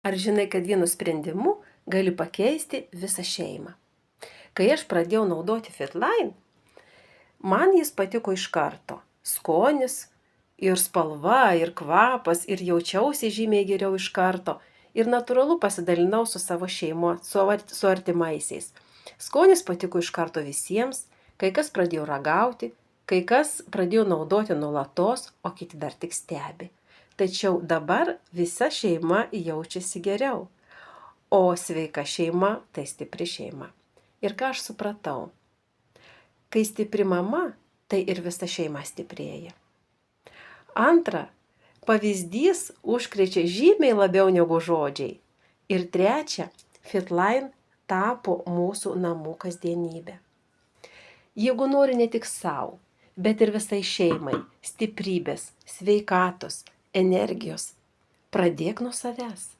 Ar žinai, kad vienu sprendimu gali pakeisti visą šeimą? Kai aš pradėjau naudoti Fitline, man jis patiko iš karto. Skonis, ir spalva, ir kvapas, ir jaučiausi žymiai geriau iš karto. Ir natūralu pasidalinau su savo šeimo, su artimaisiais. Skonis patiko iš karto visiems, kai kas pradėjo ragauti, kai kas pradėjo naudoti nuolatos, o kiti dar tik stebi. Tačiau dabar visa šeima jaučiasi geriau. O sveika šeima tai stipri šeima. Ir ką aš supratau? Kai stipri mama, tai ir visa šeima stiprėja. Antra, pavyzdys užkrečia žymiai labiau negu žodžiai. Ir trečia, Fitline tapo mūsų namų kasdienybė. Jeigu nori ne tik savo, bet ir visai šeimai stiprybės, sveikatos, energijos, pradėk nuo savęs.